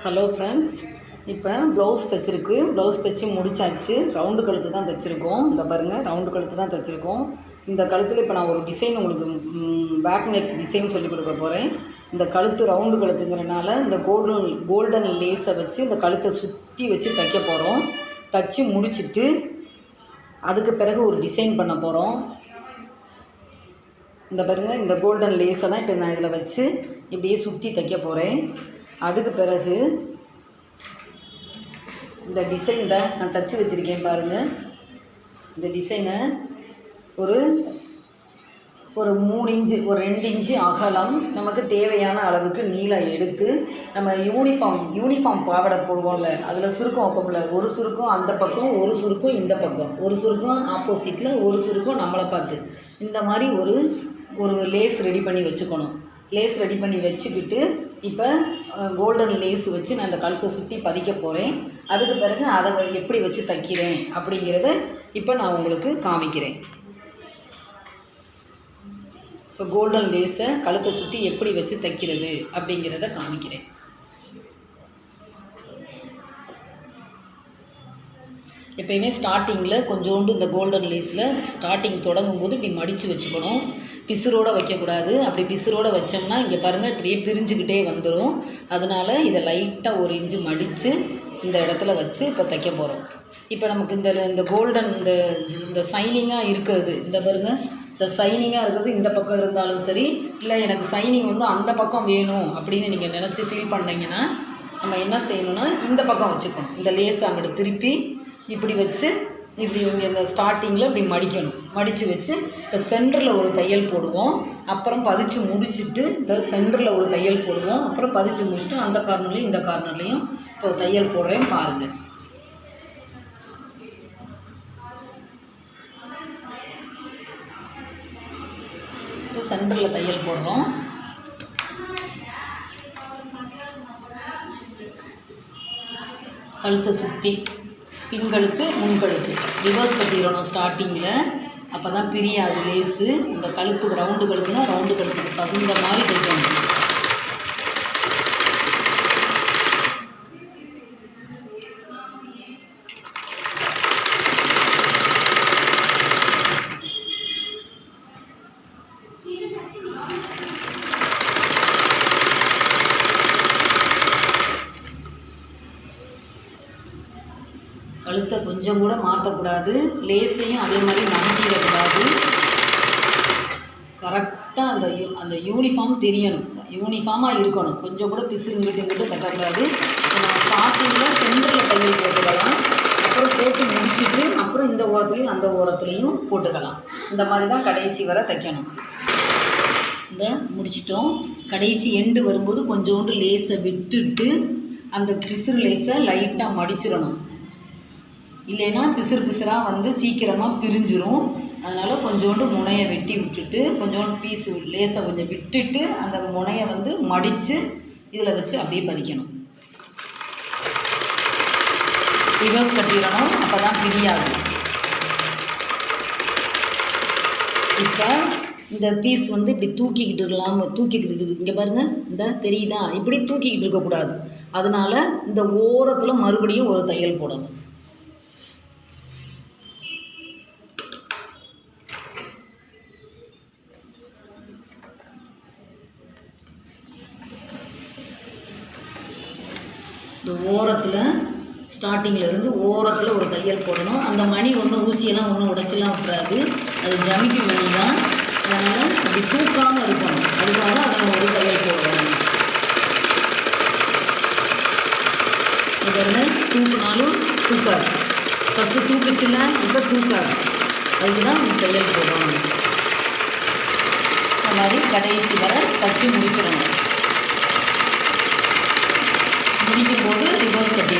Hello friends, இப்போ blouse தைச்சிருக்கு. Blouse தைச்சி முடிச்சாச்சு. ரவுண்டு கழுத்து தான் தைச்சிருக்கோம். இந்த பாருங்கள், ரவுண்டு கழுத்து தான் தைச்சிருக்கோம். இந்த கழுத்தில் இப்போ நான் ஒரு டிசைன் உங்களுக்கு பேக் நெக் டிசைன் சொல்லிக் கொடுக்க போகிறேன். இந்த கழுத்து ரவுண்டு கழுத்துங்கிறனால இந்த கோல்டன் லேஸை வச்சு இந்த கழுத்தை சுற்றி வச்சு தைக்க போகிறோம். தைச்சி முடிச்சுட்டு அதுக்கு பிறகு ஒரு டிசைன் பண்ண போகிறோம். இந்த பாருங்கள், இந்த கோல்டன் லேஸை தான் இப்போ நான் இதில் வச்சு இப்படியே சுற்றி தைக்க போகிறேன். அதுக்கு பிறகு இந்த டிசைன் தான் நான் தைச்சி வச்சுருக்கேன் பாருங்கள். இந்த டிசைனை ஒரு 3 இன்ச்சு, ஒரு 2 இன்ச்சு அகலம் நமக்கு தேவையான அளவுக்கு நீளம் எடுத்து, நம்ம யூனிஃபார்ம் பாவாடை போடுவோம்ல, அதில் சுருக்கம் வைப்போம்ல, ஒரு சுருக்கம் அந்த பக்கம், ஒரு சுருக்கம் இந்த பக்கம், ஒரு சுருக்கம் ஆப்போசிட்டில், ஒரு சுருக்கம் நம்மளை பார்த்து, இந்த மாதிரி ஒரு லேஸ் ரெடி பண்ணி வச்சுக்கணும். லேஸ் ரெடி பண்ணி வச்சுக்கிட்டு இப்போ கோல்டன் லேஸ் வச்சு நான் இந்த கழுத்தை சுற்றி பதிக்க போகிறேன். அதுக்கு பிறகு அதை எப்படி வச்சு தைக்கிறேன் அப்படிங்கிறத இப்போ நான் உங்களுக்கு காமிக்கிறேன். இப்போ கோல்டன் லேஸை கழுத்தை சுற்றி எப்படி வச்சு தைக்கிறது அப்படிங்கிறத காமிக்கிறேன். எப்பயுமே ஸ்டார்டிங்கில் கொஞ்சோண்டு இந்த கோல்டன் லேஸில் ஸ்டார்டிங் தொடங்கும்போது இப்படி மடித்து வச்சுக்கணும். பிசுரோடு வைக்கக்கூடாது. அப்படி பிசுரோடு வச்சோம்னா இங்கே பாருங்கள், இப்படியே பிரிஞ்சுக்கிட்டே வந்துடும். அதனால் இதை லைட்டாக 1 இன்ச்சு மடித்து இந்த இடத்துல வச்சு இப்போ தைக்க போகிறோம். இப்போ நமக்கு இந்த கோல்டன் இந்த சைனிங்காக இருக்கிறது, இந்த பாருங்கள், இந்த சைனிங்காக இருக்கிறது இந்த பக்கம் இருந்தாலும் சரி, இல்லை எனக்கு சைனிங் அந்த பக்கம் வேணும் அப்படின்னு நீங்கள் நினச்சி ஃபீல் பண்ணிங்கன்னா நம்ம என்ன செய்யணும்னா இந்த பக்கம் வச்சுக்கணும். இந்த லேஸ் அங்கிட்டு திருப்பி இப்படி வச்சு இப்படி இங்கே இந்த ஸ்டார்டிங்கில் இப்படி மடிக்கணும். மடித்து வச்சு இப்போ சென்டரில் ஒரு தையல் போடுவோம். அப்புறம் பதிச்சு முடிச்சுட்டு இந்த சென்டரில் ஒரு தையல் போடுவோம். அப்புறம் பதிச்சு முடிச்சுட்டு அந்த கார்னர்லேயும் இந்த கார்னர்லேயும் இப்போ தையல் போடுறேன் பாருங்கள். இப்போ சென்டரில் தையல் போடுறோம். கழுத்தை சுற்றி பின்கழுத்து முன்கழுத்து ரிவர்ஸ் கட்டிடணும் ஸ்டார்டிங்கில். அப்போ தான் பிரியாது லேஸு. இந்த கழுத்துக்கு ரவுண்டு கழுத்துனா ரவுண்டு கழுத்துக்கு தகுந்த மாதிரி தைக்கணும். கழுத்தை கொஞ்சம் கூட மாற்றக்கூடாது. லேஸையும் அதே மாதிரி மாற்றிடக்கூடாது. கரெக்டாக அந்த யூனிஃபார்ம் தெரியணும், யூனிஃபார்மாக இருக்கணும். கொஞ்சம் கூட பிசுறுங்கிட்டு கட்டக்கூடாது. நம்ம ஸ்டார்டிங்கில் சென்டரில் தையல் போட்டுக்கலாம். அப்புறம் போட்டு முடிச்சுட்டு அப்புறம் இந்த ஓரத்துலேயும் அந்த ஓரத்துலேயும் போட்டுக்கலாம். இந்த மாதிரி தான் கடைசி வரை தைக்கணும். இந்த முடிச்சிட்டோம். கடைசி எண்டு வரும்போது கொஞ்சோண்டு லேஸை விட்டுட்டு அந்த பிசுறு லேஸை லைட்டாக மடிச்சிடணும். இல்லைன்னா பிசுறாக சீக்கிரமாக பிரிஞ்சிரும். அதனால் கொஞ்சோண்டு முனையை வெட்டி விட்டுட்டு கொஞ்சோண்டு லேஸை கொஞ்சம் விட்டுட்டு அந்த முனையை மடித்து இதில் வச்சு அப்படியே பதிக்கணும். ரிவர்ஸ் கட்டிடணும், அப்போ தான் பிரியாது. இப்போ இந்த பீஸ் இப்படி தூக்கிக்கிட்டு இருக்கலாம். தூக்கிக்கிட்டு இங்கே பாருங்கள், இந்த தெரியுதா, இப்படி தூக்கிக்கிட்டு இருக்கக்கூடாது. அதனால் இந்த ஓரத்தில் மறுபடியும் ஒரு தையல் போடணும். இந்த ஓரத்தில் ஸ்டார்டிங்கில் ஓரத்தில் ஒரு தையல் போடணும். அந்த மணி ஊசியெல்லாம் உடைச்செல்லாம் விட்டுறாது. அது ஜமிக்கி மணி தான். அதனால் அப்படி தூக்காமல் இருக்கணும். அதுக்காக அதில் ஒரு தையல் போடணும். இதில் தூக்குனாலும் தூக்காது. ஃபஸ்ட்டு தூக்குச்சுன்னா இப்போ தூக்காது. அதுக்கு தான் தையல் போடணும். இந்த மாதிரி கடைசி வரை தச்சு முடிச்சிடணும். முடிக்கும் போது ரிவர்ஸ் கட்டி